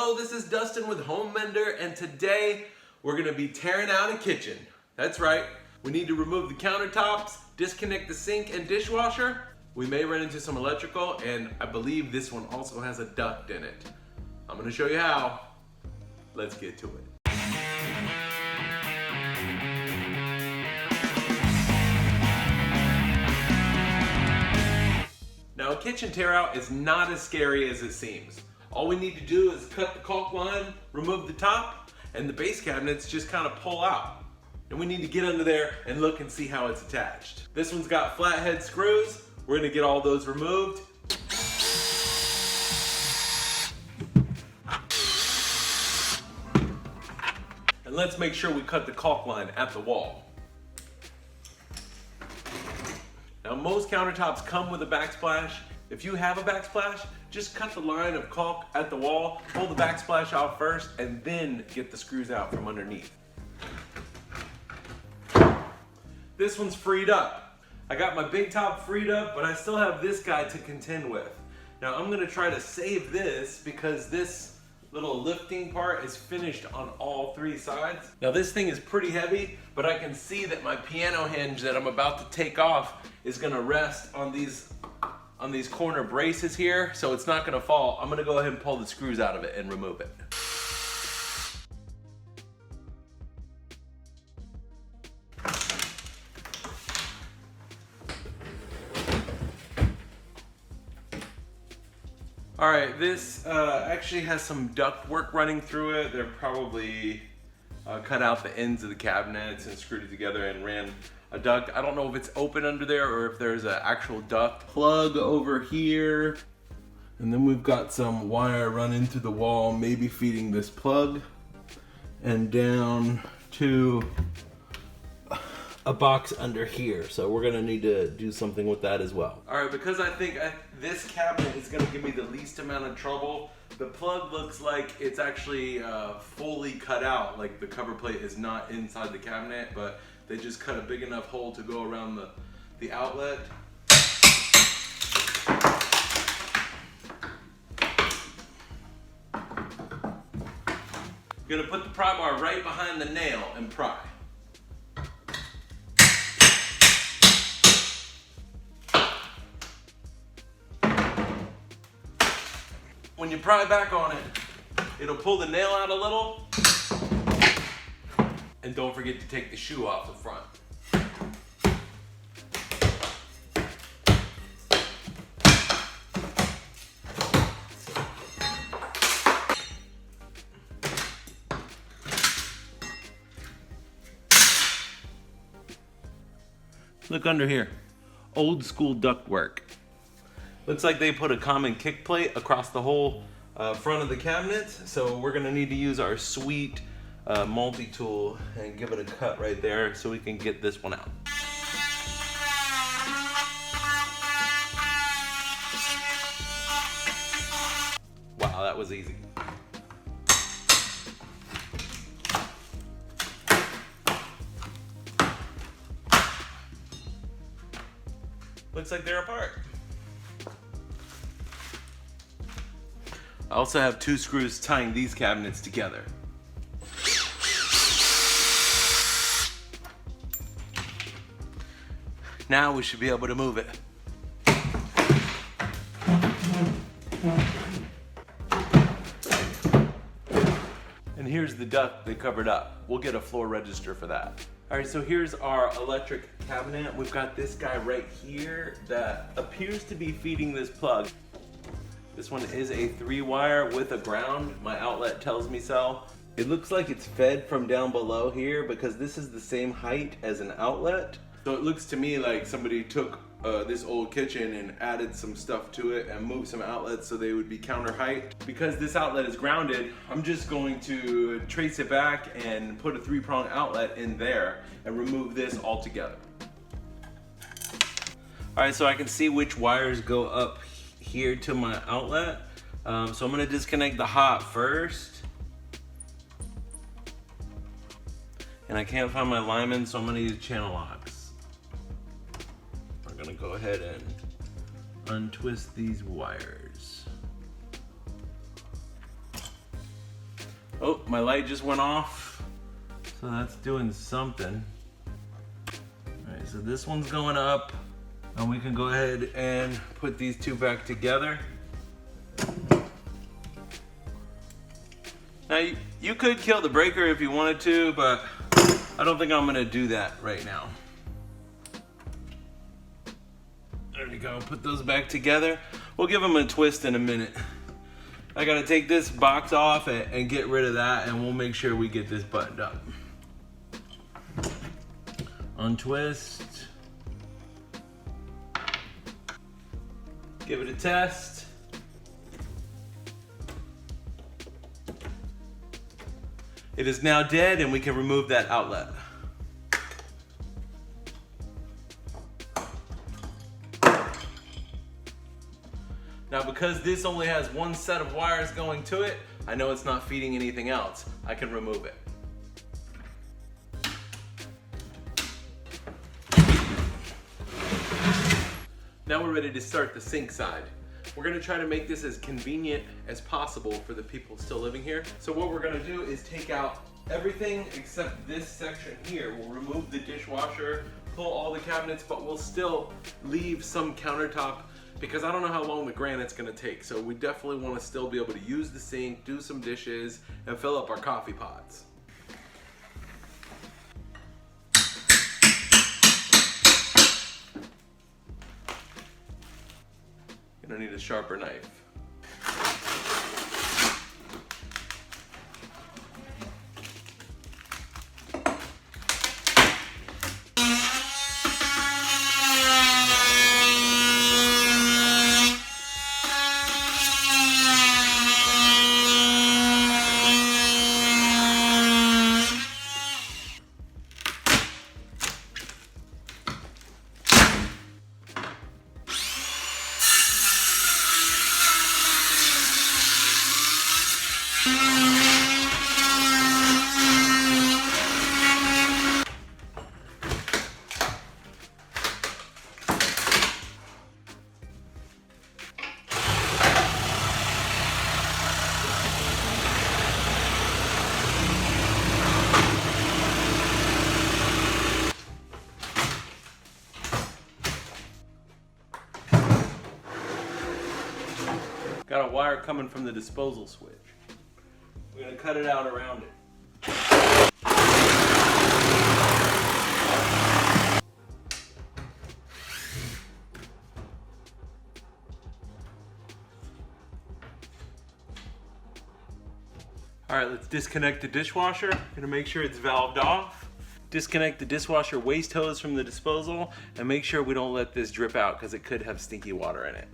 Hello, this is Dustin with Home Mender, and today we're gonna be tearing out a kitchen. That's right, we need to remove the countertops, disconnect the sink and dishwasher. We may run into some electrical, and I believe this one also has a duct in it. I'm gonna show you how. Let's get to it. Now, a kitchen tear out is not as scary as it seems. All we need to do is cut the caulk line, remove the top, and the base cabinets just kind of pull out. And we need to get under there and look and see how it's attached. This one's got flathead screws. We're gonna get all those removed. And let's make sure we cut the caulk line at the wall. Now, most countertops come with a backsplash. If you have a backsplash, just cut the line of caulk at the wall, pull the backsplash out first, and then get the screws out from underneath. This one's freed up. I got my big top freed up, but I still have this guy to contend with. Now, I'm gonna try to save this because this little lifting part is finished on all three sides. Now, this thing is pretty heavy, but I can see that my piano hinge that I'm about to take off is gonna rest on these corner braces here, so it's not gonna fall. I'm gonna go ahead and pull the screws out of it and remove it. All right, this actually has some duct work running through it. They're probably cut out the ends of the cabinets and screwed it together and ran a duct. I don't know if it's open under there or if there's an actual duct plug over here. And then we've got some wire running through the wall, maybe feeding this plug, and down to a box under here. So we're gonna need to do something with that as well. All right, because I think this cabinet is gonna give me the least amount of trouble, the plug looks like it's actually fully cut out. Like the cover plate is not inside the cabinet, but they just cut a big enough hole to go around the outlet. You're gonna put the pry bar right behind the nail and pry. When you pry back on it, it'll pull the nail out a little. And don't forget to take the shoe off the front. Look under here, old school ductwork. Looks like they put a common kick plate across the whole front of the cabinet. So we're gonna need to use our sweet multi-tool and give it a cut right there so we can get this one out. Wow, that was easy. Looks like they're apart. I also have two screws tying these cabinets together. Now we should be able to move it. And here's the duct they covered up. We'll get a floor register for that. All right, so here's our electric cabinet. We've got this guy right here that appears to be feeding this plug. This one is a 3-wire with a ground. My outlet tells me so. It looks like it's fed from down below here because this is the same height as an outlet. So it looks to me like somebody took this old kitchen and added some stuff to it and moved some outlets so they would be counter height. Because this outlet is grounded, I'm just going to trace it back and put a 3-prong outlet in there and remove this altogether. All right, so I can see which wires go up here to my outlet. So I'm gonna disconnect the hot first. And I can't find my lineman, so I'm gonna use channel locks. I'm gonna go ahead and untwist these wires. Oh, my light just went off. So that's doing something. All right, so this one's going up, and we can go ahead and put these two back together. Now, you could kill the breaker if you wanted to, but I don't think I'm gonna do that right now. There we go, put those back together. We'll give them a twist in a minute. I gotta take this box off and get rid of that, and we'll make sure we get this buttoned up. Untwist. Give it a test. It is now dead, and we can remove that outlet. Now, because this only has one set of wires going to it, I know it's not feeding anything else. I can remove it. Now we're ready to start the sink side. We're gonna try to make this as convenient as possible for the people still living here. So what we're gonna do is take out everything except this section here. We'll remove the dishwasher, pull all the cabinets, but we'll still leave some countertop because I don't know how long the granite's gonna take. So we definitely wanna still be able to use the sink, do some dishes, and fill up our coffee pots. Gonna need a sharper knife. Got a wire coming from the disposal switch. We're gonna cut it out around it. All right, let's disconnect the dishwasher. Gonna make sure it's valved off. Disconnect the dishwasher waste hose from the disposal and make sure we don't let this drip out because it could have stinky water in it.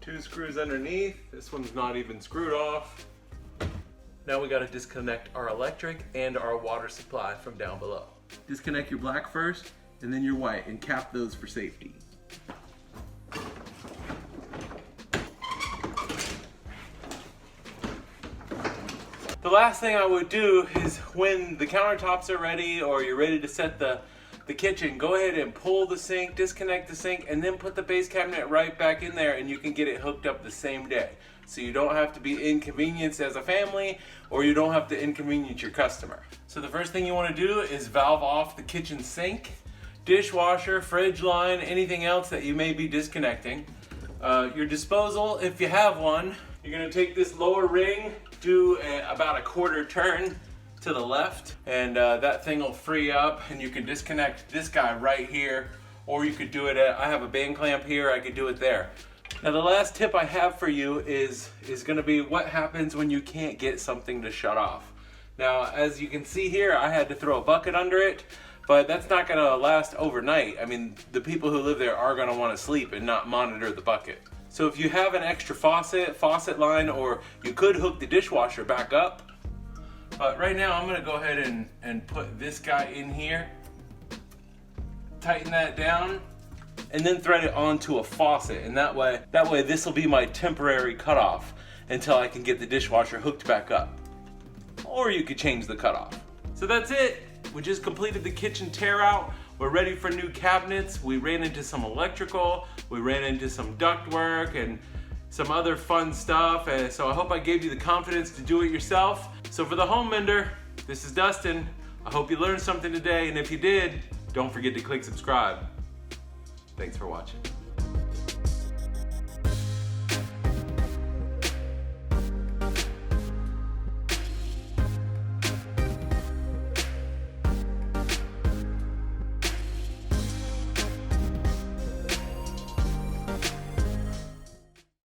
Two screws underneath. This one's not even screwed off. Now we got to disconnect our electric and our water supply from down below. Disconnect your black first and then your white and cap those for safety. The last thing I would do is when the countertops are ready or you're ready to set the kitchen, go ahead and pull the sink, disconnect the sink, and then put the base cabinet right back in there and you can get it hooked up the same day. So you don't have to be inconvenienced as a family or you don't have to inconvenience your customer. So the first thing you want to do is valve off the kitchen sink, dishwasher, fridge line, anything else that you may be disconnecting. Your disposal, if you have one, you're going to take this lower ring, do about a quarter turn to the left, and that thing will free up and you can disconnect this guy right here, or you could do it I have a band clamp here, I could do it there. Now the last tip I have for you is gonna be what happens when you can't get something to shut off. Now as you can see here, I had to throw a bucket under it, but that's not gonna last overnight. I mean, the people who live there are gonna wanna sleep and not monitor the bucket. So if you have an extra faucet line, or you could hook the dishwasher back up. But right now I'm gonna go ahead and put this guy in here, tighten that down, and then thread it onto a faucet. And that way this will be my temporary cutoff until I can get the dishwasher hooked back up. Or you could change the cutoff. So that's it. We just completed the kitchen tear out. we're ready for new cabinets. We ran into some electrical, we ran into some ductwork and some other fun stuff. And so I hope I gave you the confidence to do it yourself. So for the Home Mender, this is Dustin. I hope you learned something today, and if you did, don't forget to click subscribe. Thanks for watching.